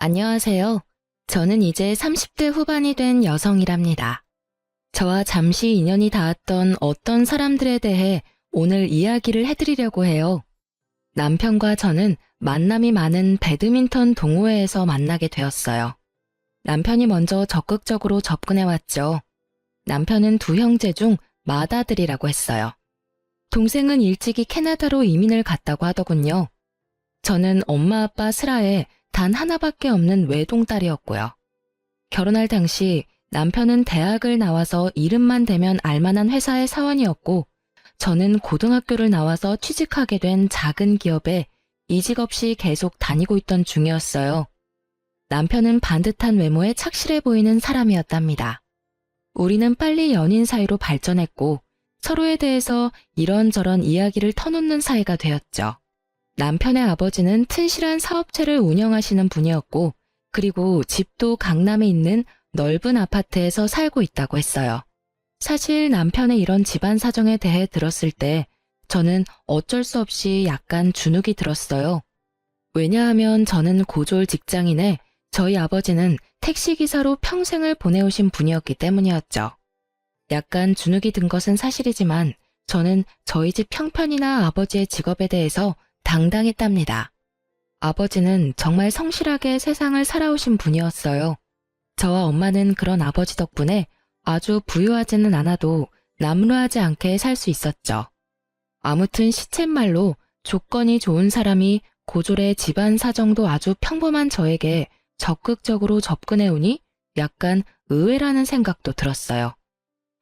안녕하세요. 저는 이제 30대 후반이 된 여성이랍니다. 저와 잠시 인연이 닿았던 어떤 사람들에 대해 오늘 이야기를 해드리려고 해요. 남편과 저는 만남이 많은 배드민턴 동호회에서 만나게 되었어요. 남편이 먼저 적극적으로 접근해왔죠. 남편은 두 형제 중 맏아들이라고 했어요. 동생은 일찍이 캐나다로 이민을 갔다고 하더군요. 저는 엄마 아빠 슬하에 단 하나밖에 없는 외동딸이었고요. 결혼할 당시 남편은 대학을 나와서 이름만 대면 알만한 회사의 사원이었고 저는 고등학교를 나와서 취직하게 된 작은 기업에 이직 없이 계속 다니고 있던 중이었어요. 남편은 반듯한 외모에 착실해 보이는 사람이었답니다. 우리는 빨리 연인 사이로 발전했고 서로에 대해서 이런저런 이야기를 터놓는 사이가 되었죠. 남편의 아버지는 튼실한 사업체를 운영하시는 분이었고 그리고 집도 강남에 있는 넓은 아파트에서 살고 있다고 했어요. 사실 남편의 이런 집안 사정에 대해 들었을 때 저는 어쩔 수 없이 약간 주눅이 들었어요. 왜냐하면 저는 고졸 직장인에 저희 아버지는 택시기사로 평생을 보내오신 분이었기 때문이었죠. 약간 주눅이 든 것은 사실이지만 저는 저희 집 형편이나 아버지의 직업에 대해서 당당했답니다. 아버지는 정말 성실하게 세상을 살아오신 분이었어요. 저와 엄마는 그런 아버지 덕분에 아주 부유하지는 않아도 남루하지 않게 살 수 있었죠. 아무튼 시쳇말로 조건이 좋은 사람이 고졸의 집안 사정도 아주 평범한 저에게 적극적으로 접근해오니 약간 의외라는 생각도 들었어요.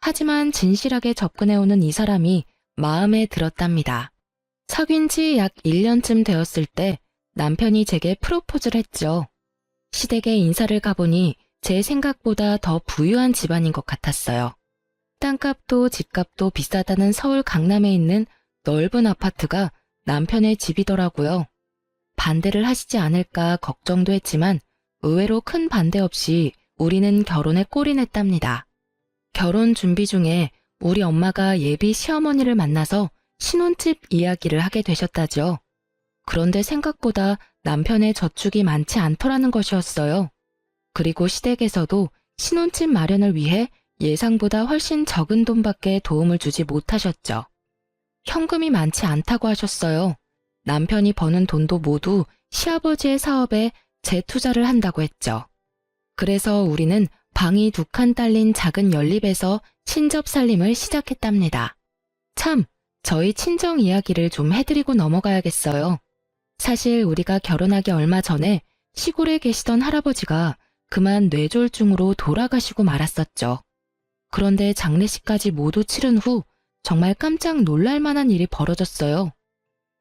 하지만 진실하게 접근해오는 이 사람이 마음에 들었답니다. 사귄 지 약 1년쯤 되었을 때 남편이 제게 프로포즈를 했죠. 시댁에 인사를 가보니 제 생각보다 더 부유한 집안인 것 같았어요. 땅값도 집값도 비싸다는 서울 강남에 있는 넓은 아파트가 남편의 집이더라고요. 반대를 하시지 않을까 걱정도 했지만 의외로 큰 반대 없이 우리는 결혼에 골인했답니다. 결혼 준비 중에 우리 엄마가 예비 시어머니를 만나서 신혼집 이야기를 하게 되셨다죠. 그런데 생각보다 남편의 저축이 많지 않더라는 것이었어요. 그리고 시댁에서도 신혼집 마련을 위해 예상보다 훨씬 적은 돈밖에 도움을 주지 못하셨죠. 현금이 많지 않다고 하셨어요. 남편이 버는 돈도 모두 시아버지의 사업에 재투자를 한다고 했죠. 그래서 우리는 방이 2칸 딸린 작은 연립에서 친접 살림을 시작했답니다. 참, 저희 친정 이야기를 좀 해드리고 넘어가야겠어요. 사실 우리가 결혼하기 얼마 전에 시골에 계시던 할아버지가 그만 뇌졸중으로 돌아가시고 말았었죠. 그런데 장례식까지 모두 치른 후 정말 깜짝 놀랄 만한 일이 벌어졌어요.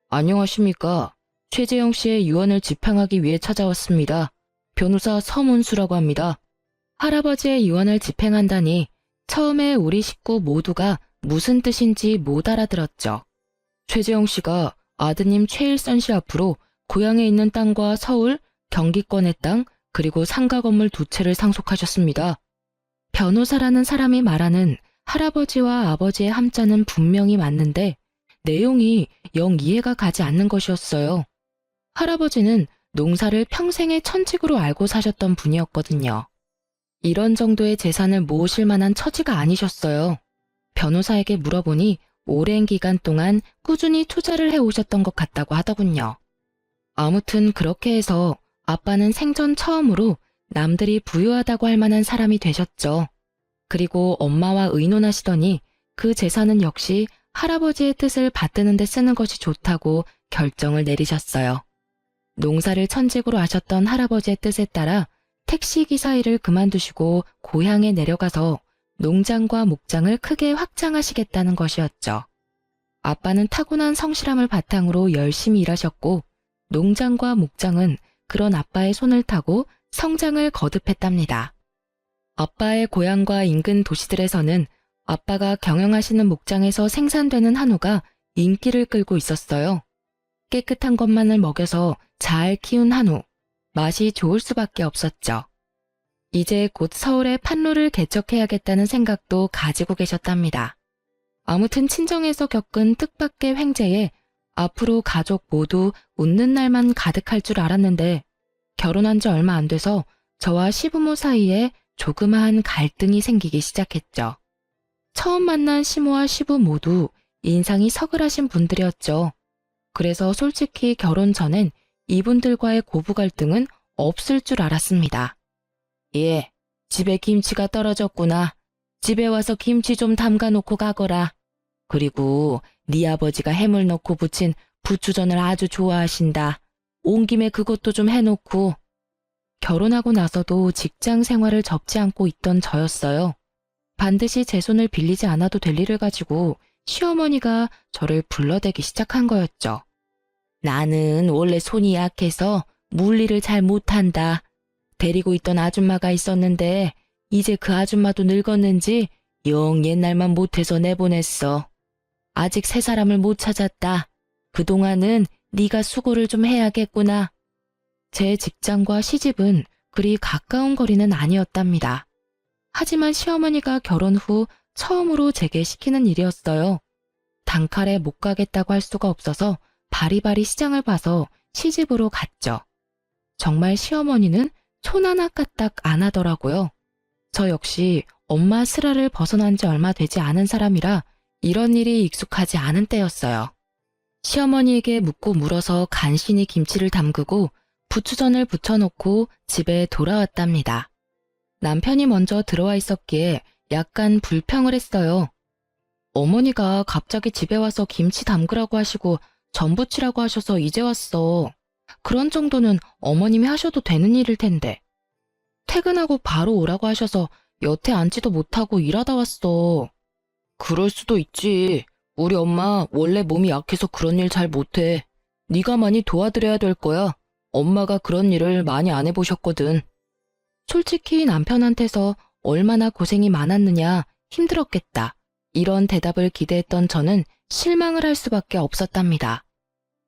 안녕하십니까. 최재영 씨의 유언을 집행하기 위해 찾아왔습니다. 변호사 서문수라고 합니다. 할아버지의 유언을 집행한다니 처음에 우리 식구 모두가 무슨 뜻인지 못 알아들었죠. 최재영 씨가 아드님 최일선 씨 앞으로 고향에 있는 땅과 서울, 경기권의 땅, 그리고 상가 건물 2채를 상속하셨습니다. 변호사라는 사람이 말하는 할아버지와 아버지의 함자는 분명히 맞는데 내용이 영 이해가 가지 않는 것이었어요. 할아버지는 농사를 평생의 천직으로 알고 사셨던 분이었거든요. 이런 정도의 재산을 모으실 만한 처지가 아니셨어요. 변호사에게 물어보니 오랜 기간 동안 꾸준히 투자를 해오셨던 것 같다고 하더군요. 아무튼 그렇게 해서 아빠는 생전 처음으로 남들이 부유하다고 할 만한 사람이 되셨죠. 그리고 엄마와 의논하시더니 그 재산은 역시 할아버지의 뜻을 받드는 데 쓰는 것이 좋다고 결정을 내리셨어요. 농사를 천직으로 하셨던 할아버지의 뜻에 따라 택시기사 일을 그만두시고 고향에 내려가서 농장과 목장을 크게 확장하시겠다는 것이었죠. 아빠는 타고난 성실함을 바탕으로 열심히 일하셨고 농장과 목장은 그런 아빠의 손을 타고 성장을 거듭했답니다. 아빠의 고향과 인근 도시들에서는 아빠가 경영하시는 목장에서 생산되는 한우가 인기를 끌고 있었어요. 깨끗한 것만을 먹여서 잘 키운 한우, 맛이 좋을 수밖에 없었죠. 이제 곧 서울에 판로를 개척해야겠다는 생각도 가지고 계셨답니다. 아무튼 친정에서 겪은 뜻밖의 횡재에 앞으로 가족 모두 웃는 날만 가득할 줄 알았는데 결혼한 지 얼마 안 돼서 저와 시부모 사이에 조그마한 갈등이 생기기 시작했죠. 처음 만난 시모와 시부 모두 인상이 서글하신 분들이었죠. 그래서 솔직히 결혼 전엔 이분들과의 고부 갈등은 없을 줄 알았습니다. 예, 집에 김치가 떨어졌구나. 집에 와서 김치 좀 담가 놓고 가거라. 그리고 네 아버지가 해물 넣고 부친 부추전을 아주 좋아하신다. 온 김에 그것도 좀 해놓고. 결혼하고 나서도 직장 생활을 접지 않고 있던 저였어요. 반드시 제 손을 빌리지 않아도 될 일을 가지고 시어머니가 저를 불러대기 시작한 거였죠. 나는 원래 손이 약해서 물일을 잘 못한다. 데리고 있던 아줌마가 있었는데 이제 그 아줌마도 늙었는지 영 옛날만 못해서 내보냈어. 아직 새 사람을 못 찾았다. 그동안은 네가 수고를 좀 해야겠구나. 제 직장과 시집은 그리 가까운 거리는 아니었답니다. 하지만 시어머니가 결혼 후 처음으로 제게 시키는 일이었어요. 단칼에 못 가겠다고 할 수가 없어서 바리바리 시장을 봐서 시집으로 갔죠. 정말 시어머니는 손 하나 까딱 안 하더라고요. 저 역시 엄마 슬하를 벗어난 지 얼마 되지 않은 사람이라 이런 일이 익숙하지 않은 때였어요. 시어머니에게 묻고 물어서 간신히 김치를 담그고 부추전을 부쳐놓고 집에 돌아왔답니다. 남편이 먼저 들어와 있었기에 약간 불평을 했어요. 어머니가 갑자기 집에 와서 김치 담그라고 하시고 전 부치라고 하셔서 이제 왔어. 그런 정도는 어머님이 하셔도 되는 일일 텐데. 퇴근하고 바로 오라고 하셔서 여태 앉지도 못하고 일하다 왔어. 그럴 수도 있지. 우리 엄마 원래 몸이 약해서 그런 일 잘 못해. 네가 많이 도와드려야 될 거야. 엄마가 그런 일을 많이 안 해보셨거든. 솔직히 남편한테서 얼마나 고생이 많았느냐, 힘들었겠다. 이런 대답을 기대했던 저는 실망을 할 수밖에 없었답니다.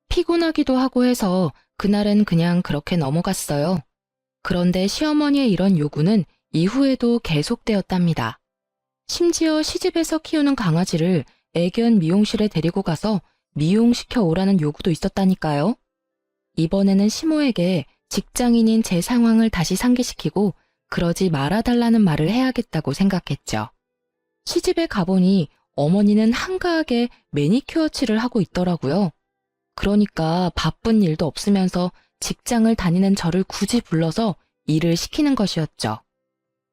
피곤하기도 하고 해서 그날은 그냥 그렇게 넘어갔어요. 그런데 시어머니의 이런 요구는 이후에도 계속되었답니다. 심지어 시집에서 키우는 강아지를 애견 미용실에 데리고 가서 미용시켜 오라는 요구도 있었다니까요. 이번에는 시모에게 직장인인 제 상황을 다시 상기시키고 그러지 말아달라는 말을 해야겠다고 생각했죠. 시집에 가보니 어머니는 한가하게 매니큐어 칠을 하고 있더라고요. 그러니까 바쁜 일도 없으면서 직장을 다니는 저를 굳이 불러서 일을 시키는 것이었죠.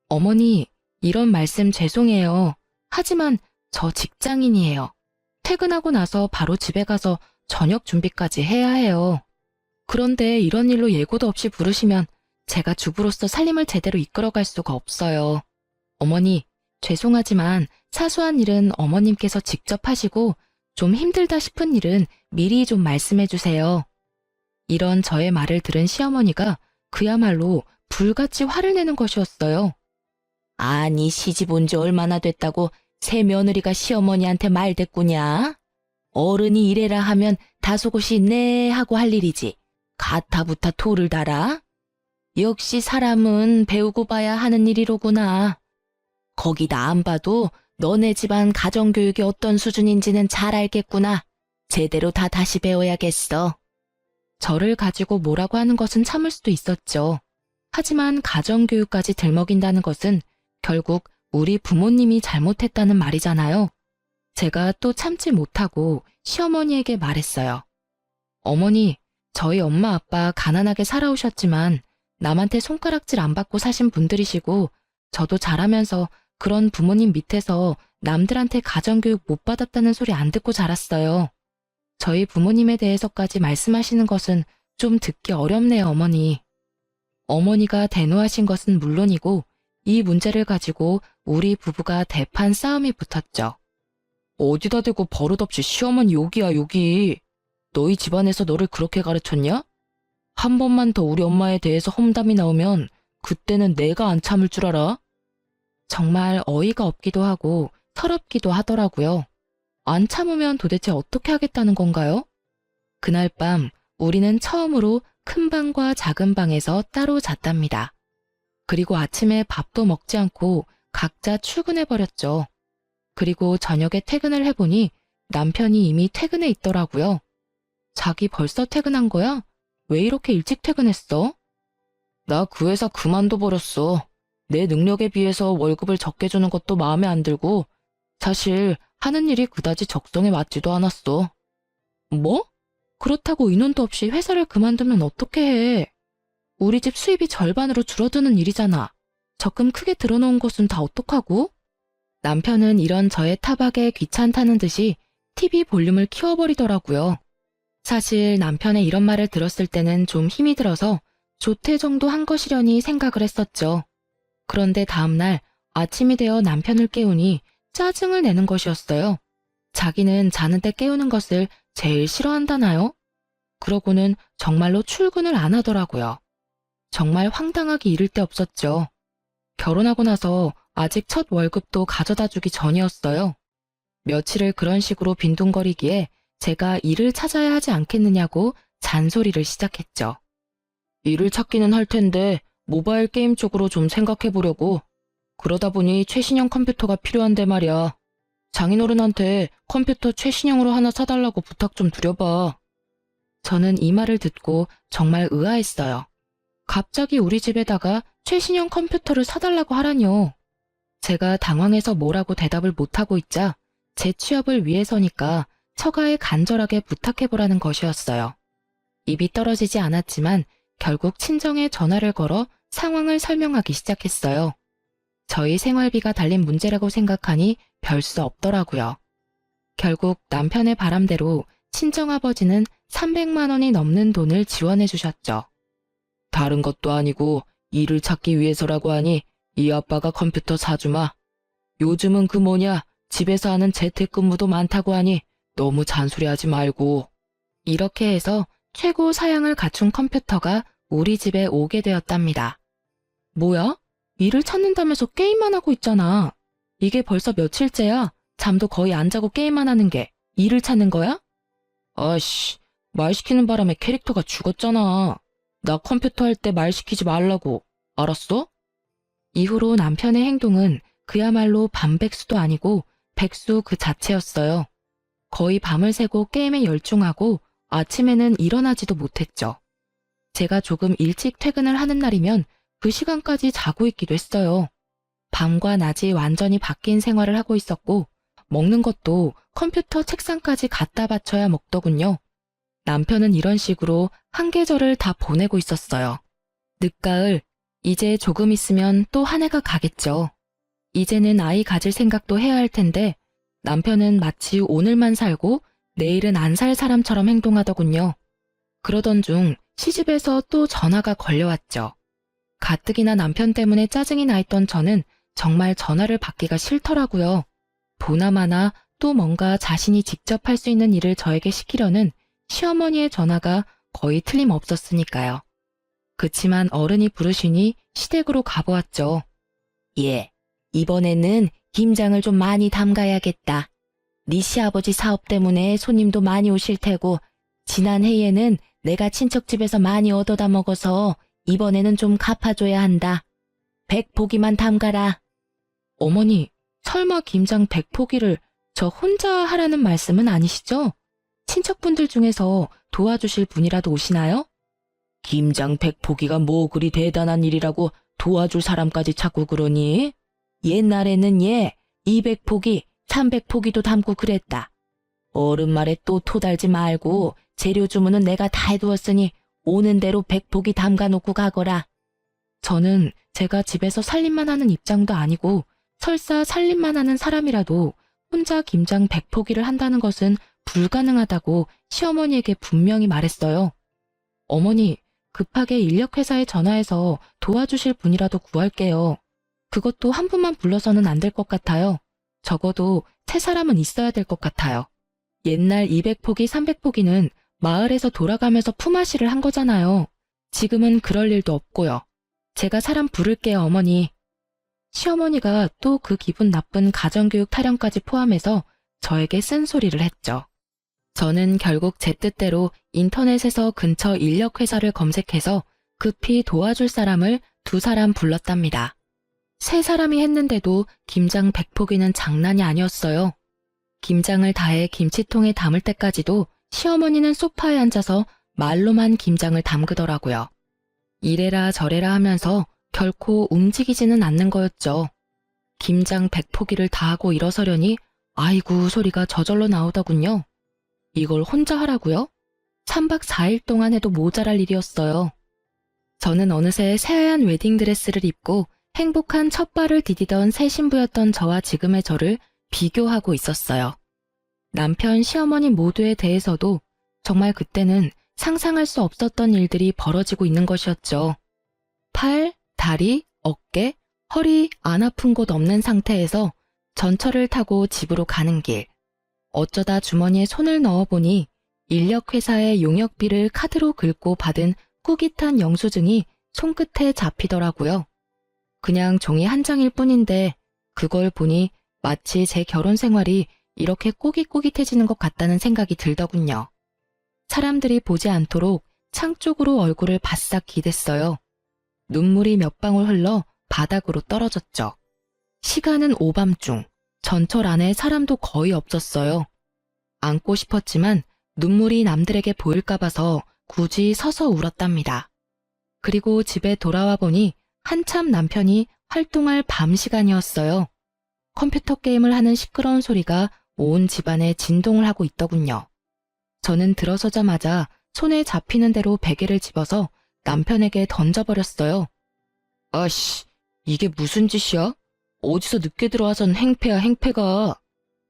어머니, 이런 말씀 죄송해요. 하지만 저 직장인이에요. 퇴근하고 나서 바로 집에 가서 저녁 준비까지 해야 해요. 그런데 이런 일로 예고도 없이 부르시면 제가 주부로서 살림을 제대로 이끌어갈 수가 없어요. 어머니, 죄송하지만 사소한 일은 어머님께서 직접 하시고 좀 힘들다 싶은 일은 미리 좀 말씀해 주세요. 이런 저의 말을 들은 시어머니가 그야말로 불같이 화를 내는 것이었어요. 아니, 시집 온 지 얼마나 됐다고 새 며느리가 시어머니한테 말대꾸냐? 어른이 이래라 하면 다소곳이 네 하고 할 일이지. 가타부타 토를 달아? 역시 사람은 배우고 봐야 하는 일이로구나. 거기다 안 봐도 너네 집안 가정교육이 어떤 수준인지는 잘 알겠구나. 제대로 다 다시 배워야겠어. 저를 가지고 뭐라고 하는 것은 참을 수도 있었죠. 하지만 가정교육까지 들먹인다는 것은 결국 우리 부모님이 잘못했다는 말이잖아요. 제가 또 참지 못하고 시어머니에게 말했어요. 어머니, 저희 엄마 아빠 가난하게 살아오셨지만 남한테 손가락질 안 받고 사신 분들이시고 저도 자라면서 그런 부모님 밑에서 남들한테 가정교육 못 받았다는 소리 안 듣고 자랐어요. 저희 부모님에 대해서까지 말씀하시는 것은 좀 듣기 어렵네요, 어머니. 어머니가 대노하신 것은 물론이고 이 문제를 가지고 우리 부부가 대판 싸움이 붙었죠. 어디다 대고 버릇없이 시어머니 욕이야, 욕이. 너희 집안에서 너를 그렇게 가르쳤냐? 한 번만 더 우리 엄마에 대해서 험담이 나오면 그때는 내가 안 참을 줄 알아? 정말 어이가 없기도 하고 서럽기도 하더라고요. 안 참으면 도대체 어떻게 하겠다는 건가요? 그날 밤 우리는 처음으로 큰 방과 작은 방에서 따로 잤답니다. 그리고 아침에 밥도 먹지 않고 각자 출근해버렸죠. 그리고 저녁에 퇴근을 해보니 남편이 이미 퇴근해 있더라고요. 자기 벌써 퇴근한 거야? 왜 이렇게 일찍 퇴근했어? 나 그 회사 그만둬버렸어. 내 능력에 비해서 월급을 적게 주는 것도 마음에 안 들고 사실 하는 일이 그다지 적성에 맞지도 않았어. 뭐? 그렇다고 인원도 없이 회사를 그만두면 어떻게 해? 우리 집 수입이 절반으로 줄어드는 일이잖아. 적금 크게 들어놓은 것은 다 어떡하고? 남편은 이런 저의 타박에 귀찮다는 듯이 TV 볼륨을 키워버리더라고요. 사실 남편의 이런 말을 들었을 때는 좀 힘이 들어서 조퇴 정도 한 것이려니 생각을 했었죠. 그런데 다음날 아침이 되어 남편을 깨우니 짜증을 내는 것이었어요. 자기는 자는데 깨우는 것을 제일 싫어한다나요? 그러고는 정말로 출근을 안 하더라고요. 정말 황당하기 이를 데 없었죠. 결혼하고 나서 아직 첫 월급도 가져다 주기 전이었어요. 며칠을 그런 식으로 빈둥거리기에 제가 일을 찾아야 하지 않겠느냐고 잔소리를 시작했죠. 일을 찾기는 할 텐데 모바일 게임 쪽으로 좀 생각해 보려고. 그러다 보니 최신형 컴퓨터가 필요한데 말이야. 장인어른한테 컴퓨터 최신형으로 하나 사달라고 부탁 좀 드려봐. 저는 이 말을 듣고 정말 의아했어요. 갑자기 우리 집에다가 최신형 컴퓨터를 사달라고 하라뇨. 제가 당황해서 뭐라고 대답을 못하고 있자 제 취업을 위해서니까 처가에 간절하게 부탁해보라는 것이었어요. 입이 떨어지지 않았지만 결국 친정에 전화를 걸어 상황을 설명하기 시작했어요. 저희 생활비가 달린 문제라고 생각하니 별 수 없더라고요. 결국 남편의 바람대로 친정아버지는 300만 원이 넘는 돈을 지원해 주셨죠. 다른 것도 아니고 일을 찾기 위해서라고 하니 이 아빠가 컴퓨터 사주마. 요즘은 그 뭐냐 집에서 하는 재택근무도 많다고 하니 너무 잔소리하지 말고. 이렇게 해서 최고 사양을 갖춘 컴퓨터가 우리 집에 오게 되었답니다. 뭐야? 일을 찾는다면서 게임만 하고 있잖아. 이게 벌써 며칠째야. 잠도 거의 안 자고 게임만 하는 게 일을 찾는 거야? 아씨, 말 시키는 바람에 캐릭터가 죽었잖아. 나 컴퓨터 할 때 말 시키지 말라고. 알았어? 이후로 남편의 행동은 그야말로 반백수도 아니고 백수 그 자체였어요. 거의 밤을 새고 게임에 열중하고 아침에는 일어나지도 못했죠. 제가 조금 일찍 퇴근을 하는 날이면 그 시간까지 자고 있기도 했어요. 밤과 낮이 완전히 바뀐 생활을 하고 있었고 먹는 것도 컴퓨터 책상까지 갖다 바쳐야 먹더군요. 남편은 이런 식으로 한 계절을 다 보내고 있었어요. 늦가을, 이제 조금 있으면 또 한 해가 가겠죠. 이제는 아이 가질 생각도 해야 할 텐데 남편은 마치 오늘만 살고 내일은 안 살 사람처럼 행동하더군요. 그러던 중 시집에서 또 전화가 걸려왔죠. 가뜩이나 남편 때문에 짜증이 나 있던 저는 정말 전화를 받기가 싫더라고요. 보나마나 또 뭔가 자신이 직접 할 수 있는 일을 저에게 시키려는 시어머니의 전화가 거의 틀림없었으니까요. 그치만 어른이 부르시니 시댁으로 가보았죠. 예, 이번에는 김장을 좀 많이 담가야겠다. 네 시아버지 사업 때문에 손님도 많이 오실 테고 지난 해에는 내가 친척집에서 많이 얻어다 먹어서 이번에는 좀 갚아줘야 한다. 100포기만 담가라. 어머니, 설마 김장 100포기를 저 혼자 하라는 말씀은 아니시죠? 친척분들 중에서 도와주실 분이라도 오시나요? 김장 100포기가 뭐 그리 대단한 일이라고 도와줄 사람까지 찾고 그러니? 옛날에는 200포기, 300포기도 담고 그랬다. 어른 말에 또 토달지 말고 재료 주문은 내가 다 해두었으니 오는 대로 100포기 담가놓고 가거라. 저는 제가 집에서 살림만 하는 입장도 아니고 설사 살림만 하는 사람이라도 혼자 김장 100포기를 한다는 것은 불가능하다고 시어머니에게 분명히 말했어요. 어머니, 급하게 인력회사에 전화해서 도와주실 분이라도 구할게요. 그것도 한 분만 불러서는 안 될 것 같아요. 적어도 세 사람은 있어야 될 것 같아요. 옛날 200포기, 300포기는 마을에서 돌아가면서 품앗이를 한 거잖아요. 지금은 그럴 일도 없고요. 제가 사람 부를게요, 어머니. 시어머니가 또 그 기분 나쁜 가정교육 타령까지 포함해서 저에게 쓴소리를 했죠. 저는 결국 제 뜻대로 인터넷에서 근처 인력회사를 검색해서 급히 도와줄 사람을 2사람 불렀답니다. 3사람이 했는데도 김장 100포기는 장난이 아니었어요. 김장을 다해 김치통에 담을 때까지도 시어머니는 소파에 앉아서 말로만 김장을 담그더라고요. 이래라 저래라 하면서 결코 움직이지는 않는 거였죠. 김장 백포기를 다 하고 일어서려니 아이고 소리가 저절로 나오더군요. 이걸 혼자 하라고요? 3박 4일 동안 해도 모자랄 일이었어요. 저는 어느새 새하얀 웨딩드레스를 입고 행복한 첫 발을 디디던 새 신부였던 저와 지금의 저를 비교하고 있었어요. 남편, 시어머니 모두에 대해서도 정말 그때는 상상할 수 없었던 일들이 벌어지고 있는 것이었죠. 팔, 다리, 어깨, 허리 안 아픈 곳 없는 상태에서 전철을 타고 집으로 가는 길. 어쩌다 주머니에 손을 넣어보니 인력회사의 용역비를 카드로 긁고 받은 꾸깃한 영수증이 손끝에 잡히더라고요. 그냥 종이 한 장일 뿐인데 그걸 보니 마치 제 결혼 생활이 이렇게 꼬깃꼬깃해지는 것 같다는 생각이 들더군요. 사람들이 보지 않도록 창 쪽으로 얼굴을 바싹 기댔어요. 눈물이 몇 방울 흘러 바닥으로 떨어졌죠. 시간은 오밤중, 전철 안에 사람도 거의 없었어요. 안고 싶었지만 눈물이 남들에게 보일까 봐서 굳이 서서 울었답니다. 그리고 집에 돌아와 보니 한참 남편이 활동할 밤 시간이었어요. 컴퓨터 게임을 하는 시끄러운 소리가 온 집안에 진동을 하고 있더군요. 저는 들어서자마자 손에 잡히는 대로 베개를 집어서 남편에게 던져버렸어요. 아씨, 이게 무슨 짓이야? 어디서 늦게 들어와선 행패야 행패가.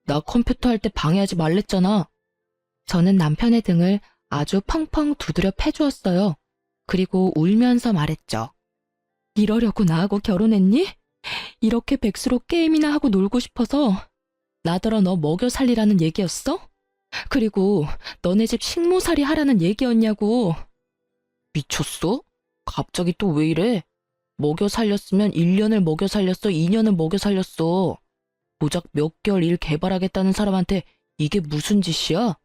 나 컴퓨터 할 때 방해하지 말랬잖아. 저는 남편의 등을 아주 펑펑 두드려 패주었어요. 그리고 울면서 말했죠. 이러려고 나하고 결혼했니? 이렇게 백수로 게임이나 하고 놀고 싶어서 나더러 너 먹여 살리라는 얘기였어? 그리고 너네 집 식모살이 하라는 얘기였냐고. 미쳤어? 갑자기 또 왜 이래? 먹여 살렸으면 1년을 먹여 살렸어, 2년을 먹여 살렸어. 고작 몇 개월 일 개발하겠다는 사람한테 이게 무슨 짓이야?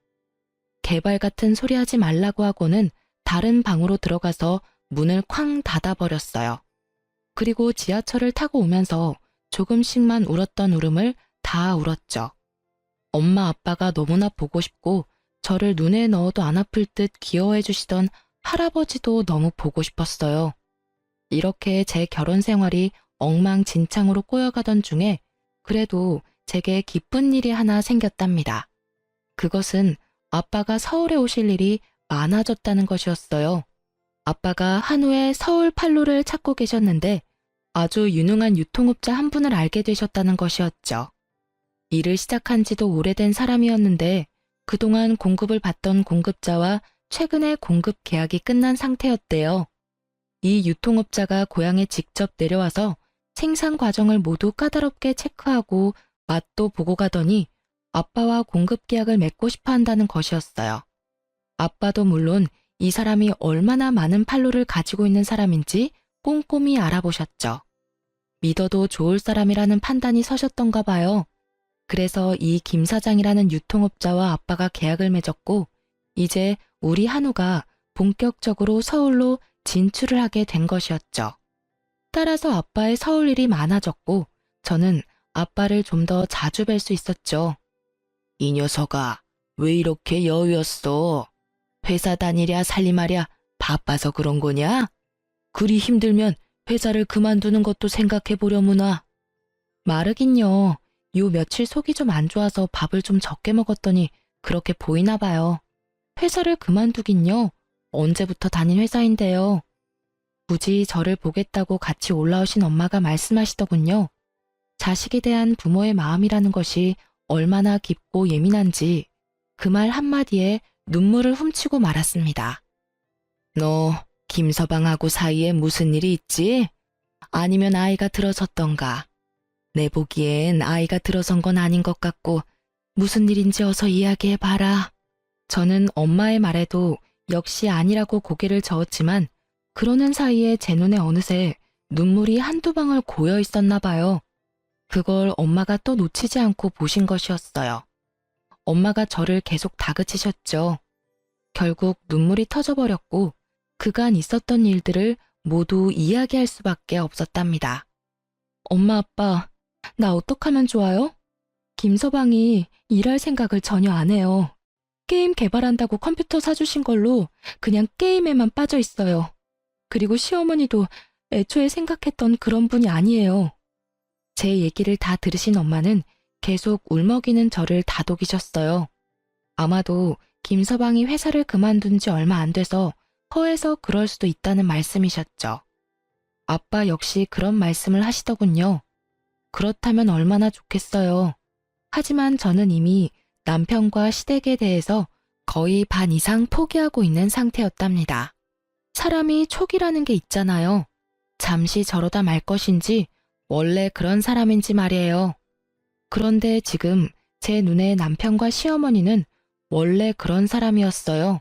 개발 같은 소리 하지 말라고 하고는 다른 방으로 들어가서 문을 쾅 닫아버렸어요. 그리고 지하철을 타고 오면서 조금씩만 울었던 울음을 다 울었죠. 엄마 아빠가 너무나 보고 싶고 저를 눈에 넣어도 안 아플 듯 귀여워해 주시던 할아버지도 너무 보고 싶었어요. 이렇게 제 결혼 생활이 엉망진창으로 꼬여가던 중에 그래도 제게 기쁜 일이 하나 생겼답니다. 그것은 아빠가 서울에 오실 일이 많아졌다는 것이었어요. 아빠가 한후에 서울 판로를 찾고 계셨는데 아주 유능한 유통업자 한 분을 알게 되셨다는 것이었죠. 일을 시작한 지도 오래된 사람이었는데 그동안 공급을 받던 공급자와 최근에 공급 계약이 끝난 상태였대요. 이 유통업자가 고향에 직접 내려와서 생산 과정을 모두 까다롭게 체크하고 맛도 보고 가더니 아빠와 공급 계약을 맺고 싶어 한다는 것이었어요. 아빠도 물론 이 사람이 얼마나 많은 판로를 가지고 있는 사람인지 꼼꼼히 알아보셨죠. 믿어도 좋을 사람이라는 판단이 서셨던가 봐요. 그래서 이 김 사장이라는 유통업자와 아빠가 계약을 맺었고 이제 우리 한우가 본격적으로 서울로 진출을 하게 된 것이었죠. 따라서 아빠의 서울 일이 많아졌고 저는 아빠를 좀 더 자주 뵐 수 있었죠. 이 녀석아, 왜 이렇게 여유였어? 회사 다니랴 살림하랴 바빠서 그런 거냐? 그리 힘들면 회사를 그만두는 것도 생각해 보려무나. 마르긴요. 요 며칠 속이 좀 안 좋아서 밥을 좀 적게 먹었더니 그렇게 보이나 봐요. 회사를 그만두긴요. 언제부터 다닌 회사인데요. 굳이 저를 보겠다고 같이 올라오신 엄마가 말씀하시더군요. 자식에 대한 부모의 마음이라는 것이 얼마나 깊고 예민한지 그 말 한마디에 눈물을 훔치고 말았습니다. 너 김서방하고 사이에 무슨 일이 있지? 아니면 아이가 들어섰던가? 내 보기엔 아이가 들어선 건 아닌 것 같고 무슨 일인지 어서 이야기해봐라. 저는 엄마의 말에도 역시 아니라고 고개를 저었지만 그러는 사이에 제 눈에 어느새 눈물이 한두 방울 고여 있었나 봐요. 그걸 엄마가 또 놓치지 않고 보신 것이었어요. 엄마가 저를 계속 다그치셨죠. 결국 눈물이 터져버렸고 그간 있었던 일들을 모두 이야기할 수밖에 없었답니다. 엄마 아빠, 나 어떡하면 좋아요? 김서방이 일할 생각을 전혀 안 해요. 게임 개발한다고 컴퓨터 사주신 걸로 그냥 게임에만 빠져 있어요. 그리고 시어머니도 애초에 생각했던 그런 분이 아니에요. 제 얘기를 다 들으신 엄마는 계속 울먹이는 저를 다독이셨어요. 아마도 김서방이 회사를 그만둔 지 얼마 안 돼서 허해서 그럴 수도 있다는 말씀이셨죠. 아빠 역시 그런 말씀을 하시더군요. 그렇다면 얼마나 좋겠어요. 하지만 저는 이미 남편과 시댁에 대해서 거의 반 이상 포기하고 있는 상태였답니다. 사람이 촉이라는 게 있잖아요. 잠시 저러다 말 것인지 원래 그런 사람인지 말이에요. 그런데 지금 제 눈에 남편과 시어머니는 원래 그런 사람이었어요.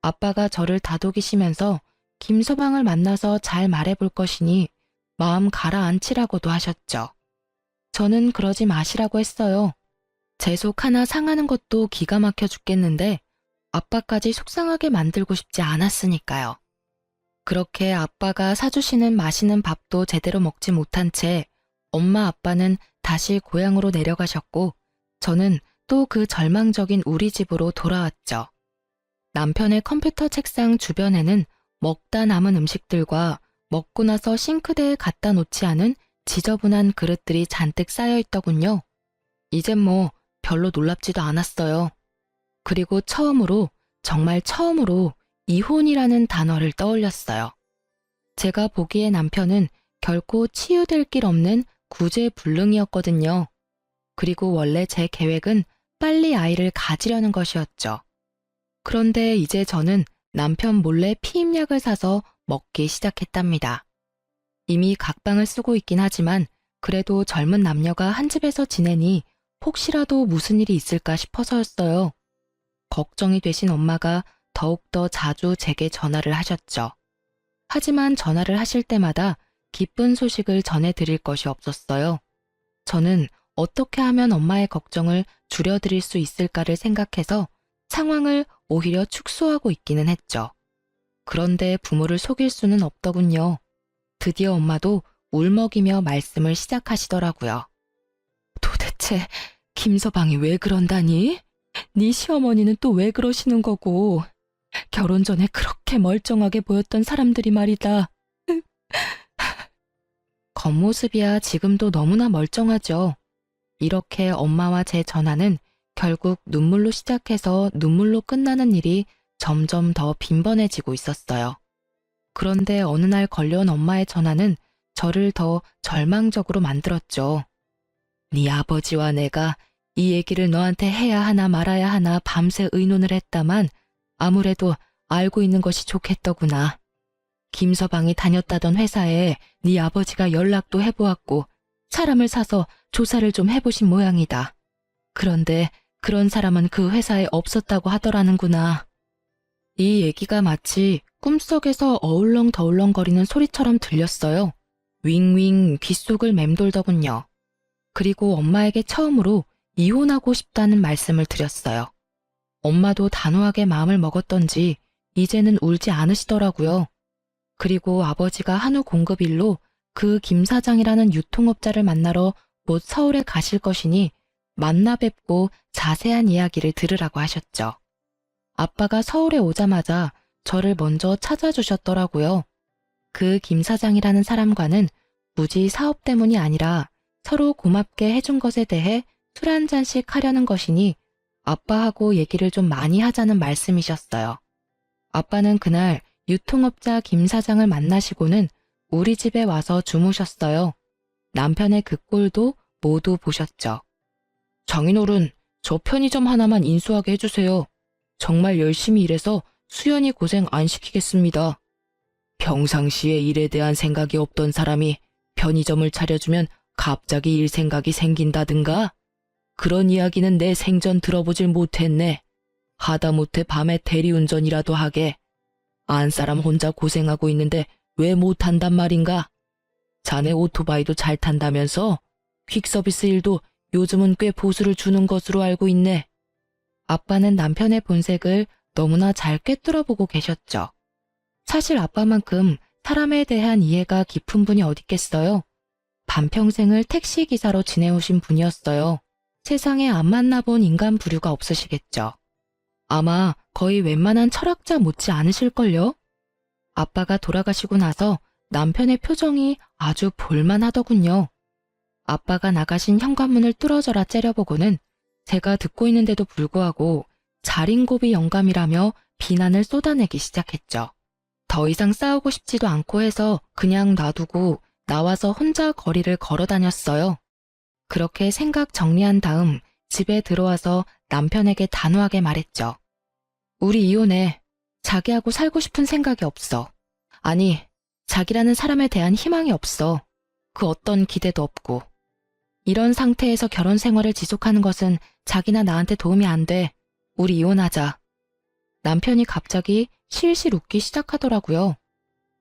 아빠가 저를 다독이시면서 김서방을 만나서 잘 말해볼 것이니 마음 가라앉히라고도 하셨죠. 저는 그러지 마시라고 했어요. 제 속 하나 상하는 것도 기가 막혀 죽겠는데 아빠까지 속상하게 만들고 싶지 않았으니까요. 그렇게 아빠가 사주시는 맛있는 밥도 제대로 먹지 못한 채 엄마 아빠는 다시 고향으로 내려가셨고 저는 또 그 절망적인 우리 집으로 돌아왔죠. 남편의 컴퓨터 책상 주변에는 먹다 남은 음식들과 먹고 나서 싱크대에 갖다 놓지 않은 지저분한 그릇들이 잔뜩 쌓여 있더군요. 이젠 뭐 별로 놀랍지도 않았어요. 그리고 처음으로, 정말 처음으로 이혼이라는 단어를 떠올렸어요. 제가 보기에 남편은 결코 치유될 길 없는 구제불능이었거든요. 그리고 원래 제 계획은 빨리 아이를 가지려는 것이었죠. 그런데 이제 저는 남편 몰래 피임약을 사서 먹기 시작했답니다. 이미 각방을 쓰고 있긴 하지만 그래도 젊은 남녀가 한 집에서 지내니 혹시라도 무슨 일이 있을까 싶어서였어요. 걱정이 되신 엄마가 더욱더 자주 제게 전화를 하셨죠. 하지만 전화를 하실 때마다 기쁜 소식을 전해드릴 것이 없었어요. 저는 어떻게 하면 엄마의 걱정을 줄여드릴 수 있을까를 생각해서 상황을 오히려 축소하고 있기는 했죠. 그런데 부모를 속일 수는 없더군요. 드디어 엄마도 울먹이며 말씀을 시작하시더라고요. 도대체 김서방이 왜 그런다니? 네 시어머니는 또 왜 그러시는 거고? 결혼 전에 그렇게 멀쩡하게 보였던 사람들이 말이다. 겉모습이야 지금도 너무나 멀쩡하죠. 이렇게 엄마와 제 전화는 결국 눈물로 시작해서 눈물로 끝나는 일이 점점 더 빈번해지고 있었어요. 그런데 어느 날 걸려온 엄마의 전화는 저를 더 절망적으로 만들었죠. 네 아버지와 내가 이 얘기를 너한테 해야 하나 말아야 하나 밤새 의논을 했다만 아무래도 알고 있는 것이 좋겠더구나. 김서방이 다녔다던 회사에 네 아버지가 연락도 해보았고 사람을 사서 조사를 좀 해보신 모양이다. 그런데 그런 사람은 그 회사에 없었다고 하더라는구나. 이 얘기가 마치 꿈속에서 어울렁더울렁거리는 소리처럼 들렸어요. 윙윙 귓속을 맴돌더군요. 그리고 엄마에게 처음으로 이혼하고 싶다는 말씀을 드렸어요. 엄마도 단호하게 마음을 먹었던지 이제는 울지 않으시더라고요. 그리고 아버지가 한우 공급 일로 그 김 사장이라는 유통업자를 만나러 곧 서울에 가실 것이니 만나 뵙고 자세한 이야기를 들으라고 하셨죠. 아빠가 서울에 오자마자 저를 먼저 찾아주셨더라고요. 그 김 사장이라는 사람과는 굳이 사업 때문이 아니라 서로 고맙게 해준 것에 대해 술 한 잔씩 하려는 것이니 아빠하고 얘기를 좀 많이 하자는 말씀이셨어요. 아빠는 그날 유통업자 김 사장을 만나시고는 우리 집에 와서 주무셨어요. 남편의 그 꼴도 모두 보셨죠. 장인어른, 저 편의점 하나만 인수하게 해주세요. 정말 열심히 일해서 수연이 고생 안 시키겠습니다. 평상시에 일에 대한 생각이 없던 사람이 편의점을 차려주면 갑자기 일 생각이 생긴다든가? 그런 이야기는 내 생전 들어보질 못했네. 하다못해 밤에 대리운전이라도 하게. 안 사람 혼자 고생하고 있는데 왜 못한단 말인가? 자네 오토바이도 잘 탄다면서? 퀵서비스 일도 요즘은 꽤 보수를 주는 것으로 알고 있네. 아빠는 남편의 본색을 너무나 잘 꿰뚫어보고 계셨죠. 사실 아빠만큼 사람에 대한 이해가 깊은 분이 어딨겠어요. 반평생을 택시기사로 지내오신 분이었어요. 세상에 안 만나본 인간 부류가 없으시겠죠. 아마 거의 웬만한 철학자 못지 않으실걸요? 아빠가 돌아가시고 나서 남편의 표정이 아주 볼만하더군요. 아빠가 나가신 현관문을 뚫어져라 째려보고는 제가 듣고 있는데도 불구하고 자린고비 영감이라며 비난을 쏟아내기 시작했죠. 더 이상 싸우고 싶지도 않고 해서 그냥 놔두고 나와서 혼자 거리를 걸어 다녔어요. 그렇게 생각 정리한 다음 집에 들어와서 남편에게 단호하게 말했죠. 우리 이혼해. 자기하고 살고 싶은 생각이 없어. 아니, 자기라는 사람에 대한 희망이 없어. 그 어떤 기대도 없고. 이런 상태에서 결혼 생활을 지속하는 것은 자기나 나한테 도움이 안 돼. 우리 이혼하자. 남편이 갑자기 실실 웃기 시작하더라고요.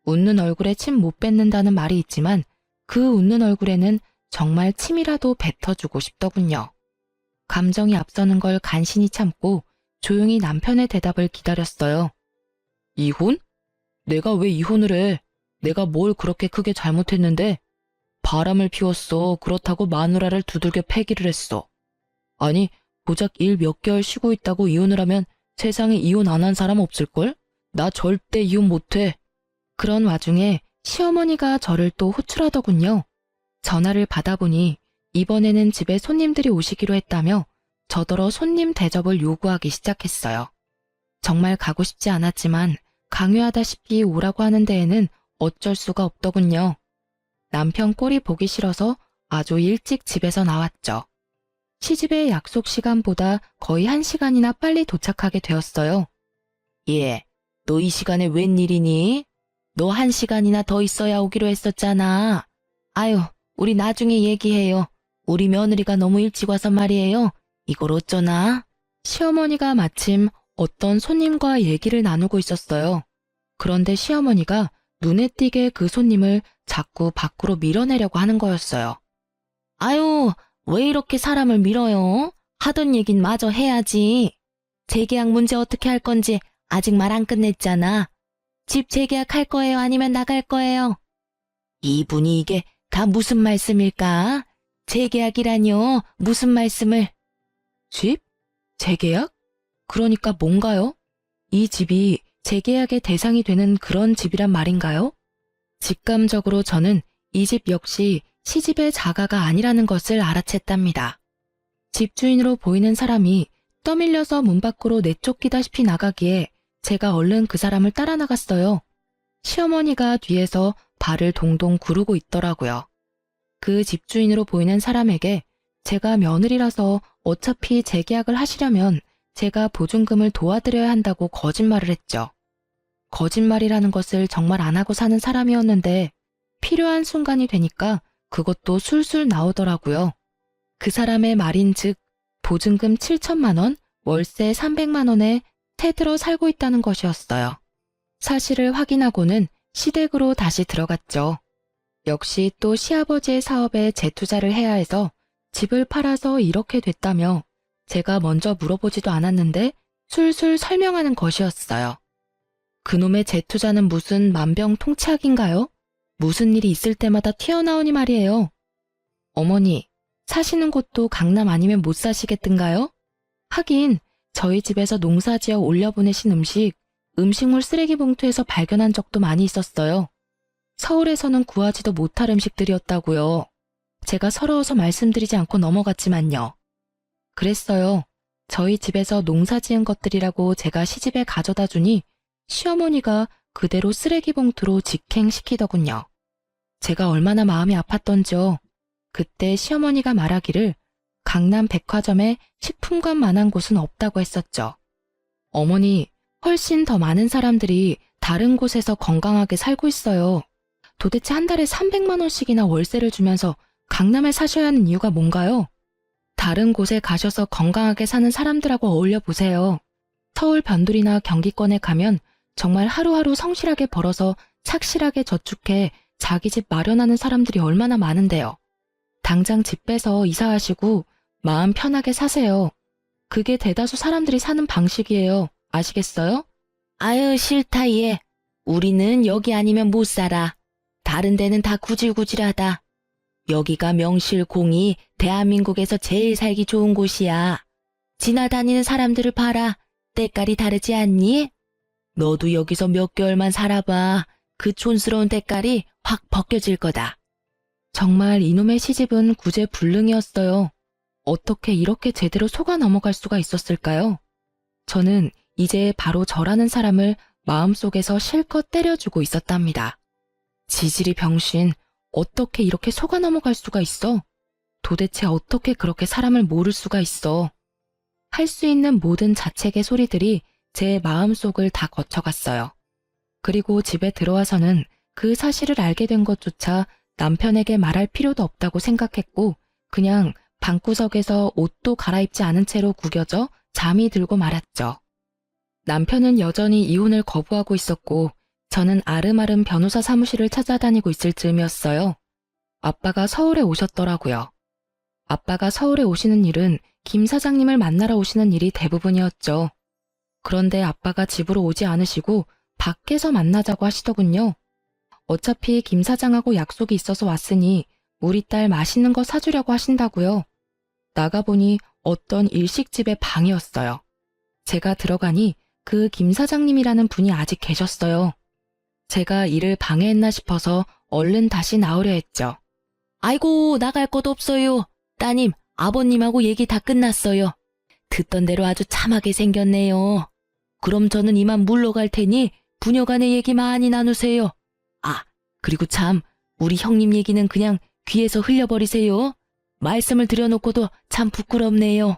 웃는 얼굴에 침 못 뱉는다는 말이 있지만 그 웃는 얼굴에는 정말 침이라도 뱉어주고 싶더군요. 감정이 앞서는 걸 간신히 참고 조용히 남편의 대답을 기다렸어요. 이혼? 내가 왜 이혼을 해? 내가 뭘 그렇게 크게 잘못했는데? 바람을 피웠어. 그렇다고 마누라를 두들겨 패기를 했어. 아니, 고작 일 몇 개월 쉬고 있다고 이혼을 하면 세상에 이혼 안 한 사람 없을걸? 나 절대 이혼 못해. 그런 와중에 시어머니가 저를 또 호출하더군요. 전화를 받아보니 이번에는 집에 손님들이 오시기로 했다며 저더러 손님 대접을 요구하기 시작했어요. 정말 가고 싶지 않았지만 강요하다시피 오라고 하는 데에는 어쩔 수가 없더군요. 남편 꼴이 보기 싫어서 아주 일찍 집에서 나왔죠. 시집의 약속 시간보다 거의 1시간이나 빨리 도착하게 되었어요. 예, 너 이 시간에 웬일이니? 너 1시간이나 더 있어야 오기로 했었잖아. 아유, 우리 나중에 얘기해요. 우리 며느리가 너무 일찍 와서 말이에요. 이걸 어쩌나? 시어머니가 마침 어떤 손님과 얘기를 나누고 있었어요. 그런데 시어머니가 눈에 띄게 그 손님을 자꾸 밖으로 밀어내려고 하는 거였어요. 아유, 왜 이렇게 사람을 밀어요? 하던 얘긴 마저 해야지. 재계약 문제 어떻게 할 건지 아직 말 안 끝냈잖아. 집 재계약할 거예요? 아니면 나갈 거예요? 이분이 이게 다 무슨 말씀일까? 재계약이라뇨? 무슨 말씀을? 집? 재계약? 그러니까 뭔가요? 이 집이 재계약의 대상이 되는 그런 집이란 말인가요? 직감적으로 저는 이 집 역시 시집의 자가가 아니라는 것을 알아챘답니다. 집주인으로 보이는 사람이 떠밀려서 문 밖으로 내쫓기다시피 나가기에 제가 얼른 그 사람을 따라 나갔어요. 시어머니가 뒤에서 발을 동동 구르고 있더라고요. 그 집주인으로 보이는 사람에게 제가 며느리라서 어차피 재계약을 하시려면 제가 보증금을 도와드려야 한다고 거짓말을 했죠. 거짓말이라는 것을 정말 안 하고 사는 사람이었는데 필요한 순간이 되니까 그것도 술술 나오더라고요. 그 사람의 말인즉 보증금 7천만 원, 월세 300만 원에 태들어 살고 있다는 것이었어요. 사실을 확인하고는 시댁으로 다시 들어갔죠. 역시 또 시아버지의 사업에 재투자를 해야 해서 집을 팔아서 이렇게 됐다며 제가 먼저 물어보지도 않았는데 술술 설명하는 것이었어요. 그놈의 재투자는 무슨 만병통치약인가요? 무슨 일이 있을 때마다 튀어나오니 말이에요. 어머니, 사시는 곳도 강남 아니면 못 사시겠던가요? 하긴 저희 집에서 농사지어 올려보내신 음식물 쓰레기 봉투에서 발견한 적도 많이 있었어요. 서울에서는 구하지도 못할 음식들이었다고요. 제가 서러워서 말씀드리지 않고 넘어갔지만요. 그랬어요. 저희 집에서 농사 지은 것들이라고 제가 시집에 가져다 주니 시어머니가 그대로 쓰레기 봉투로 직행시키더군요. 제가 얼마나 마음이 아팠던지요. 그때 시어머니가 말하기를 강남 백화점에 식품관만한 곳은 없다고 했었죠. 어머니, 훨씬 더 많은 사람들이 다른 곳에서 건강하게 살고 있어요. 도대체 한 달에 300만 원씩이나 월세를 주면서 강남에 사셔야 하는 이유가 뭔가요? 다른 곳에 가셔서 건강하게 사는 사람들하고 어울려 보세요. 서울 변두리나 경기권에 가면 정말 하루하루 성실하게 벌어서 착실하게 저축해 자기 집 마련하는 사람들이 얼마나 많은데요. 당장 집 빼서 이사하시고 마음 편하게 사세요. 그게 대다수 사람들이 사는 방식이에요. 아시겠어요? 아유, 싫다 얘. 우리는 여기 아니면 못 살아. 다른 데는 다 구질구질하다. 여기가 명실공히 대한민국에서 제일 살기 좋은 곳이야. 지나다니는 사람들을 봐라. 때깔이 다르지 않니? 너도 여기서 몇 개월만 살아봐. 그 촌스러운 때깔이 확 벗겨질 거다. 정말 이놈의 시집은 구제불능이었어요. 어떻게 이렇게 제대로 속아 넘어갈 수가 있었을까요? 저는 이제 바로 저라는 사람을 마음속에서 실컷 때려주고 있었답니다. 지질이 병신, 어떻게 이렇게 속아 넘어갈 수가 있어? 도대체 어떻게 그렇게 사람을 모를 수가 있어? 할 수 있는 모든 자책의 소리들이 제 마음속을 다 거쳐갔어요. 그리고 집에 들어와서는 그 사실을 알게 된 것조차 남편에게 말할 필요도 없다고 생각했고 그냥 방구석에서 옷도 갈아입지 않은 채로 구겨져 잠이 들고 말았죠. 남편은 여전히 이혼을 거부하고 있었고 저는 아름아름 변호사 사무실을 찾아다니고 있을 즈음이었어요. 아빠가 서울에 오셨더라고요. 아빠가 서울에 오시는 일은 김 사장님을 만나러 오시는 일이 대부분이었죠. 그런데 아빠가 집으로 오지 않으시고 밖에서 만나자고 하시더군요. 어차피 김 사장하고 약속이 있어서 왔으니 우리 딸 맛있는 거 사주려고 하신다고요. 나가보니 어떤 일식집의 방이었어요. 제가 들어가니 그 김 사장님이라는 분이 아직 계셨어요. 제가 일을 방해했나 싶어서 얼른 다시 나오려 했죠. 아이고, 나갈 것도 없어요. 따님, 아버님하고 얘기 다 끝났어요. 듣던 대로 아주 참하게 생겼네요. 그럼 저는 이만 물러갈 테니 부녀간의 얘기 많이 나누세요. 아, 그리고 참, 우리 형님 얘기는 그냥 귀에서 흘려버리세요. 말씀을 드려놓고도 참 부끄럽네요.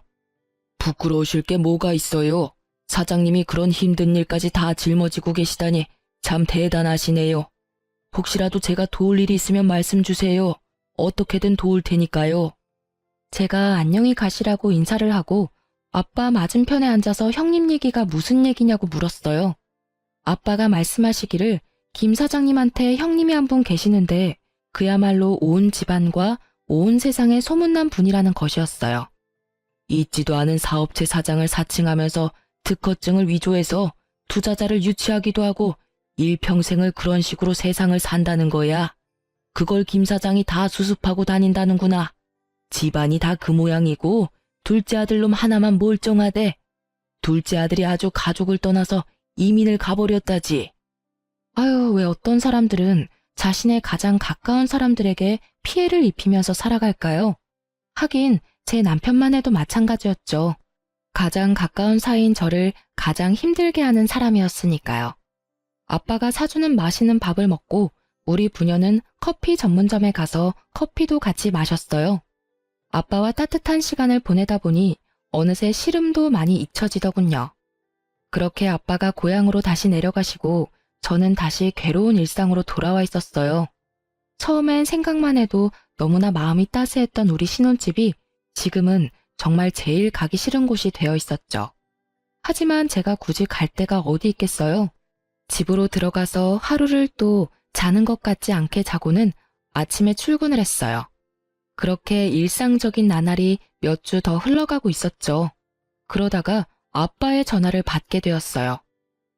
부끄러우실 게 뭐가 있어요. 사장님이 그런 힘든 일까지 다 짊어지고 계시다니 참 대단하시네요. 혹시라도 제가 도울 일이 있으면 말씀 주세요. 어떻게든 도울 테니까요. 제가 안녕히 가시라고 인사를 하고 아빠 맞은편에 앉아서 형님 얘기가 무슨 얘기냐고 물었어요. 아빠가 말씀하시기를 김 사장님한테 형님이 한 분 계시는데 그야말로 온 집안과 온 세상에 소문난 분이라는 것이었어요. 있지도 않은 사업체 사장을 사칭하면서 특허증을 위조해서 투자자를 유치하기도 하고 일평생을 그런 식으로 세상을 산다는 거야. 그걸 김 사장이 다 수습하고 다닌다는구나. 집안이 다 그 모양이고 둘째 아들놈 하나만 멀쩡하대. 둘째 아들이 아주 가족을 떠나서 이민을 가버렸다지. 아유, 왜 어떤 사람들은 자신의 가장 가까운 사람들에게 피해를 입히면서 살아갈까요? 하긴 제 남편만 해도 마찬가지였죠. 가장 가까운 사이인 저를 가장 힘들게 하는 사람이었으니까요. 아빠가 사주는 맛있는 밥을 먹고 우리 부녀는 커피 전문점에 가서 커피도 같이 마셨어요. 아빠와 따뜻한 시간을 보내다 보니 어느새 시름도 많이 잊혀지더군요. 그렇게 아빠가 고향으로 다시 내려가시고 저는 다시 괴로운 일상으로 돌아와 있었어요. 처음엔 생각만 해도 너무나 마음이 따스했던 우리 신혼집이 지금은 정말 제일 가기 싫은 곳이 되어 있었죠. 하지만 제가 굳이 갈 데가 어디 있겠어요? 집으로 들어가서 하루를 또 자는 것 같지 않게 자고는 아침에 출근을 했어요. 그렇게 일상적인 나날이 몇 주 더 흘러가고 있었죠. 그러다가 아빠의 전화를 받게 되었어요.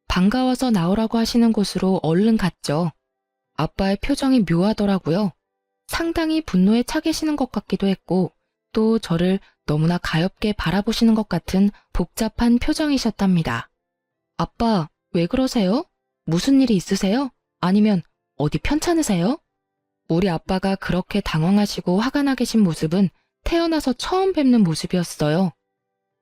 반가워서 나오라고 하시는 곳으로 얼른 갔죠. 아빠의 표정이 묘하더라고요. 상당히 분노에 차 계시는 것 같기도 했고 또 저를 너무나 가엾게 바라보시는 것 같은 복잡한 표정이셨답니다. 아빠, 왜 그러세요? 무슨 일이 있으세요? 아니면 어디 편찮으세요? 우리 아빠가 그렇게 당황하시고 화가 나 계신 모습은 태어나서 처음 뵙는 모습이었어요.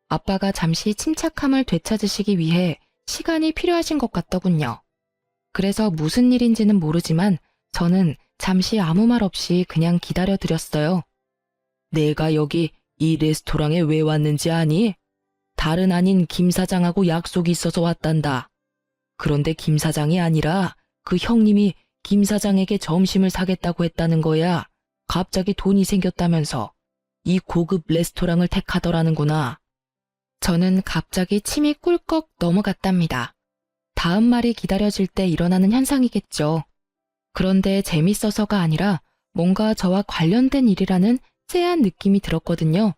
아빠가 잠시 침착함을 되찾으시기 위해 시간이 필요하신 것 같더군요. 그래서 무슨 일인지는 모르지만 저는 잠시 아무 말 없이 그냥 기다려드렸어요. 내가 여기 이 레스토랑에 왜 왔는지 아니? 다른 아닌 김 사장하고 약속이 있어서 왔단다. 그런데 김 사장이 아니라 그 형님이 김 사장에게 점심을 사겠다고 했다는 거야. 갑자기 돈이 생겼다면서 이 고급 레스토랑을 택하더라는구나. 저는 갑자기 침이 꿀꺽 넘어갔답니다. 다음 말이 기다려질 때 일어나는 현상이겠죠. 그런데 재밌어서가 아니라 뭔가 저와 관련된 일이라는 쎄한 느낌이 들었거든요.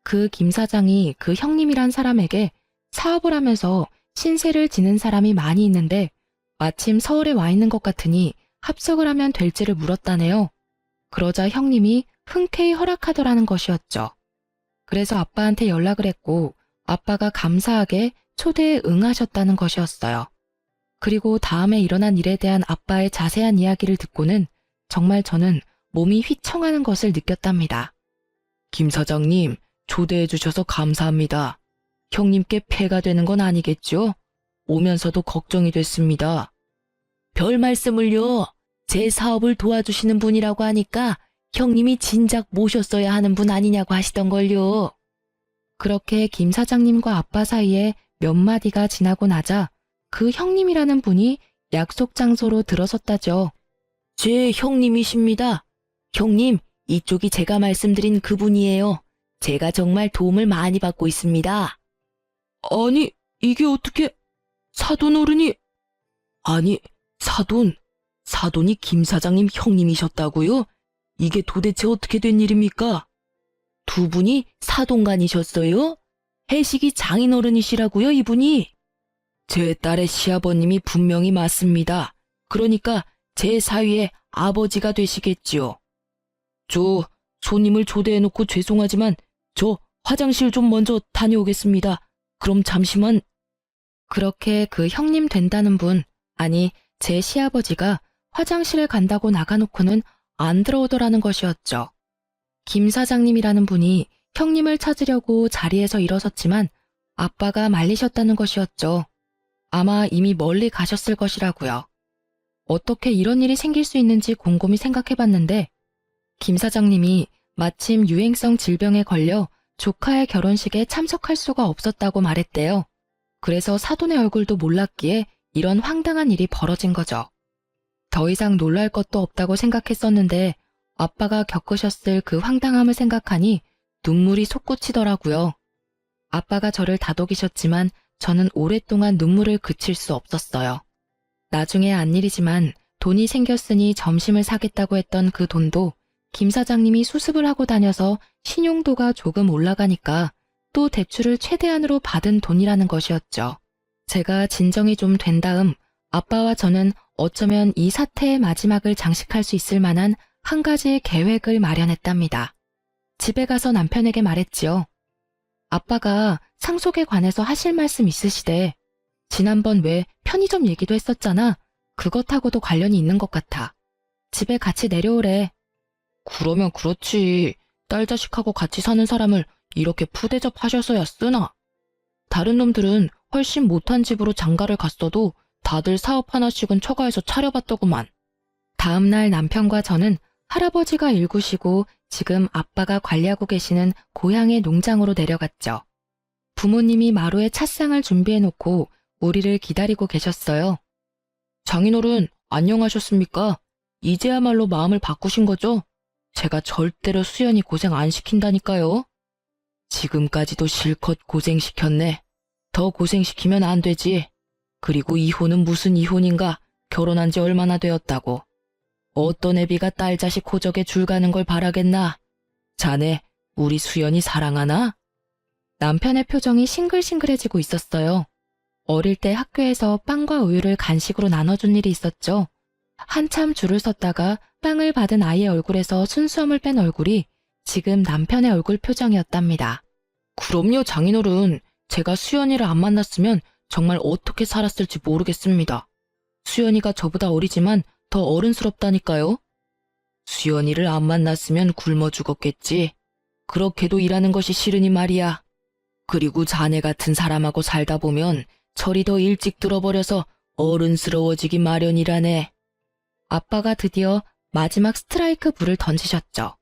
그 김 사장이 그 형님이란 사람에게 사업을 하면서 신세를 지는 사람이 많이 있는데 마침 서울에 와 있는 것 같으니 합석을 하면 될지를 물었다네요. 그러자 형님이 흔쾌히 허락하더라는 것이었죠. 그래서 아빠한테 연락을 했고 아빠가 감사하게 초대에 응하셨다는 것이었어요. 그리고 다음에 일어난 일에 대한 아빠의 자세한 이야기를 듣고는 정말 저는 몸이 휘청하는 것을 느꼈답니다. 김 사장님, 초대해 주셔서 감사합니다. 형님께 폐가 되는 건 아니겠죠? 오면서도 걱정이 됐습니다. 별 말씀을요. 제 사업을 도와주시는 분이라고 하니까 형님이 진작 모셨어야 하는 분 아니냐고 하시던걸요. 그렇게 김 사장님과 아빠 사이에 몇 마디가 지나고 나자 그 형님이라는 분이 약속 장소로 들어섰다죠. 제 형님이십니다. 형님, 이쪽이 제가 말씀드린 그분이에요. 제가 정말 도움을 많이 받고 있습니다. 아니, 이게 어떻게... 사돈 어른이... 아니, 사돈이 김 사장님 형님이셨다고요? 이게 도대체 어떻게 된 일입니까? 두 분이 사돈간이셨어요? 해식이 장인어른이시라고요, 이분이? 제 딸의 시아버님이 분명히 맞습니다. 그러니까 제 사위의 아버지가 되시겠지요. 저 손님을 초대해놓고 죄송하지만 저 화장실 좀 먼저 다녀오겠습니다. 그럼 잠시만. 그렇게 그 형님 된다는 분, 아니 제 시아버지가 화장실에 간다고 나가놓고는 안 들어오더라는 것이었죠. 김 사장님이라는 분이 형님을 찾으려고 자리에서 일어섰지만 아빠가 말리셨다는 것이었죠. 아마 이미 멀리 가셨을 것이라고요. 어떻게 이런 일이 생길 수 있는지 곰곰이 생각해봤는데 김 사장님이 마침 유행성 질병에 걸려 조카의 결혼식에 참석할 수가 없었다고 말했대요. 그래서 사돈의 얼굴도 몰랐기에 이런 황당한 일이 벌어진 거죠. 더 이상 놀랄 것도 없다고 생각했었는데 아빠가 겪으셨을 그 황당함을 생각하니 눈물이 솟구치더라고요. 아빠가 저를 다독이셨지만 저는 오랫동안 눈물을 그칠 수 없었어요. 나중에 안 일이지만 돈이 생겼으니 점심을 사겠다고 했던 그 돈도 김 사장님이 수습을 하고 다녀서 신용도가 조금 올라가니까 또 대출을 최대한으로 받은 돈이라는 것이었죠. 제가 진정이 좀 된 다음 아빠와 저는 어쩌면 이 사태의 마지막을 장식할 수 있을 만한 한 가지의 계획을 마련했답니다. 집에 가서 남편에게 말했지요. 아빠가 상속에 관해서 하실 말씀 있으시대. 지난번 왜 편의점 얘기도 했었잖아. 그것하고도 관련이 있는 것 같아. 집에 같이 내려오래. 그러면 그렇지. 딸 자식하고 같이 사는 사람을 이렇게 푸대접 하셔서야 쓰나. 다른 놈들은 훨씬 못한 집으로 장가를 갔어도 다들 사업 하나씩은 처가에서 차려봤더구만. 다음날 남편과 저는 할아버지가 일구시고 지금 아빠가 관리하고 계시는 고향의 농장으로 내려갔죠. 부모님이 마루에 찻상을 준비해놓고 우리를 기다리고 계셨어요. 장인어른, 안녕하셨습니까? 이제야말로 마음을 바꾸신 거죠? 제가 절대로 수연이 고생 안 시킨다니까요. 지금까지도 실컷 고생시켰네. 더 고생시키면 안 되지. 그리고 이혼은 무슨 이혼인가? 결혼한 지 얼마나 되었다고. 어떤 애비가 딸 자식 호적에 줄 가는 걸 바라겠나? 자네, 우리 수연이 사랑하나? 남편의 표정이 싱글싱글해지고 있었어요. 어릴 때 학교에서 빵과 우유를 간식으로 나눠준 일이 있었죠. 한참 줄을 섰다가 빵을 받은 아이의 얼굴에서 순수함을 뺀 얼굴이 지금 남편의 얼굴 표정이었답니다. 그럼요, 장인어른. 제가 수연이를 안 만났으면 정말 어떻게 살았을지 모르겠습니다. 수연이가 저보다 어리지만 더 어른스럽다니까요. 수연이를 안 만났으면 굶어 죽었겠지. 그렇게도 일하는 것이 싫으니 말이야. 그리고 자네 같은 사람하고 살다 보면 철이 더 일찍 들어버려서 어른스러워지기 마련이라네. 아빠가 드디어 마지막 스트라이크 불을 던지셨죠.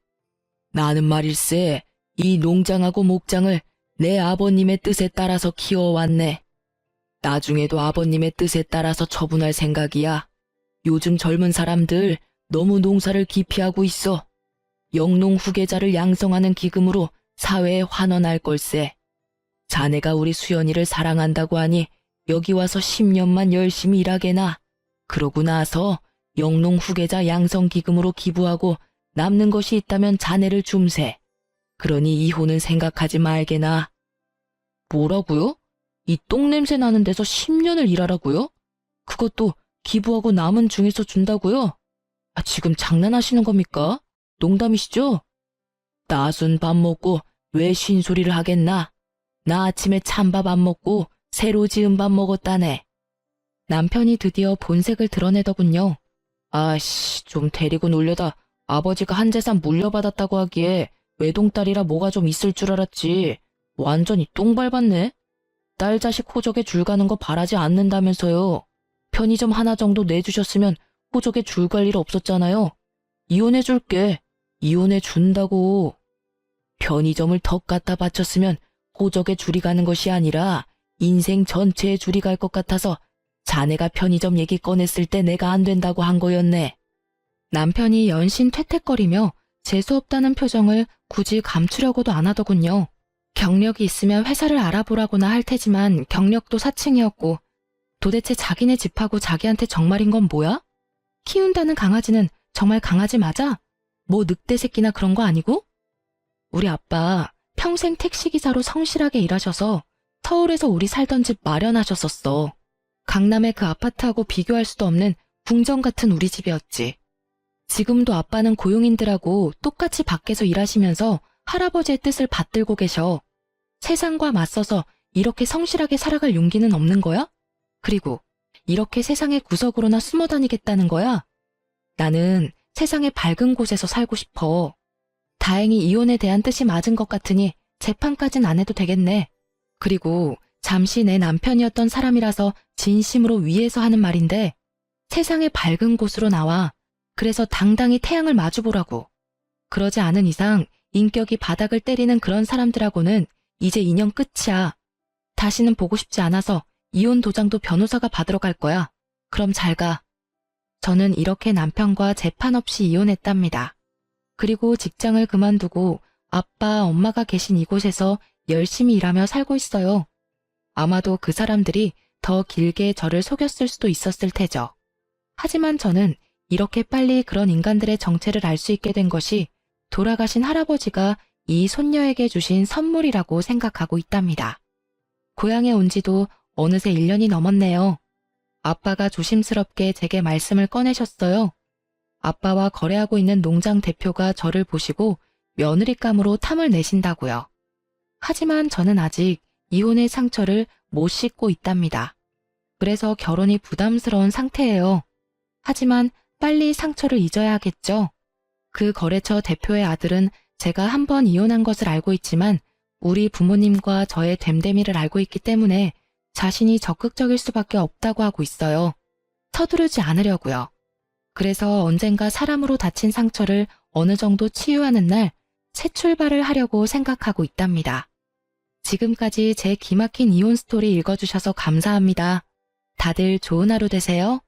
나는 말일세, 이 농장하고 목장을 내 아버님의 뜻에 따라서 키워왔네. 나중에도 아버님의 뜻에 따라서 처분할 생각이야. 요즘 젊은 사람들 너무 농사를 기피하고 있어. 영농 후계자를 양성하는 기금으로 사회에 환원할 걸세. 자네가 우리 수연이를 사랑한다고 하니 여기 와서 10년만 열심히 일하게나. 그러고 나서 영농 후계자 양성 기금으로 기부하고 남는 것이 있다면 자네를 줌세. 그러니 이혼은 생각하지 말게나. 뭐라고요? 이 똥냄새 나는 데서 10년을 일하라고요? 그것도 기부하고 남은 중에서 준다고요? 지금 장난하시는 겁니까? 농담이시죠? 나순 밥 먹고 왜 쉰소리를 하겠나? 나 아침에 찬밥 안 먹고 새로 지은 밥 먹었다네. 남편이 드디어 본색을 드러내더군요. 아씨, 좀 데리고 놀려다 아버지가 한 재산 물려받았다고 하기에 외동딸이라 뭐가 좀 있을 줄 알았지. 완전히 똥 밟았네. 딸 자식 호적에 줄 가는 거 바라지 않는다면서요. 편의점 하나 정도 내주셨으면 호적에 줄 갈 일 없었잖아요. 이혼해줄게. 이혼해준다고. 편의점을 덕 갖다 바쳤으면 호적에 줄이 가는 것이 아니라 인생 전체에 줄이 갈 것 같아서 자네가 편의점 얘기 꺼냈을 때 내가 안 된다고 한 거였네. 남편이 연신 퇴퇴거리며 재수없다는 표정을 굳이 감추려고도 안 하더군요. 경력이 있으면 회사를 알아보라고나 할 테지만 경력도 사칭이었고 도대체 자기네 집하고 자기한테 정말인 건 뭐야? 키운다는 강아지는 정말 강아지 맞아? 뭐 늑대 새끼나 그런 거 아니고? 우리 아빠 평생 택시기사로 성실하게 일하셔서 서울에서 우리 살던 집 마련하셨었어. 강남의 그 아파트하고 비교할 수도 없는 궁전 같은 우리 집이었지. 지금도 아빠는 고용인들하고 똑같이 밖에서 일하시면서 할아버지의 뜻을 받들고 계셔. 세상과 맞서서 이렇게 성실하게 살아갈 용기는 없는 거야? 그리고 이렇게 세상의 구석으로나 숨어 다니겠다는 거야? 나는 세상의 밝은 곳에서 살고 싶어. 다행히 이혼에 대한 뜻이 맞은 것 같으니 재판까진 안 해도 되겠네. 그리고 잠시 내 남편이었던 사람이라서 진심으로 위해서 하는 말인데 세상의 밝은 곳으로 나와. 그래서 당당히 태양을 마주보라고. 그러지 않은 이상 인격이 바닥을 때리는 그런 사람들하고는 이제 인연 끝이야. 다시는 보고 싶지 않아서 이혼 도장도 변호사가 받으러 갈 거야. 그럼 잘 가. 저는 이렇게 남편과 재판 없이 이혼했답니다. 그리고 직장을 그만두고 아빠, 엄마가 계신 이곳에서 열심히 일하며 살고 있어요. 아마도 그 사람들이 더 길게 저를 속였을 수도 있었을 테죠. 하지만 저는 이렇게 빨리 그런 인간들의 정체를 알 수 있게 된 것이 돌아가신 할아버지가 이 손녀에게 주신 선물이라고 생각하고 있답니다. 고향에 온 지도 어느새 1년이 넘었네요. 아빠가 조심스럽게 제게 말씀을 꺼내셨어요. 아빠와 거래하고 있는 농장 대표가 저를 보시고 며느리감으로 탐을 내신다고요. 하지만 저는 아직 이혼의 상처를 못 씻고 있답니다. 그래서 결혼이 부담스러운 상태예요. 하지만 빨리 상처를 잊어야 하겠죠. 그 거래처 대표의 아들은 제가 한 번 이혼한 것을 알고 있지만 우리 부모님과 저의 됨됨이를 알고 있기 때문에 자신이 적극적일 수밖에 없다고 하고 있어요. 서두르지 않으려고요. 그래서 언젠가 사람으로 다친 상처를 어느 정도 치유하는 날 새 출발을 하려고 생각하고 있답니다. 지금까지 제 기막힌 이혼 스토리 읽어주셔서 감사합니다. 다들 좋은 하루 되세요.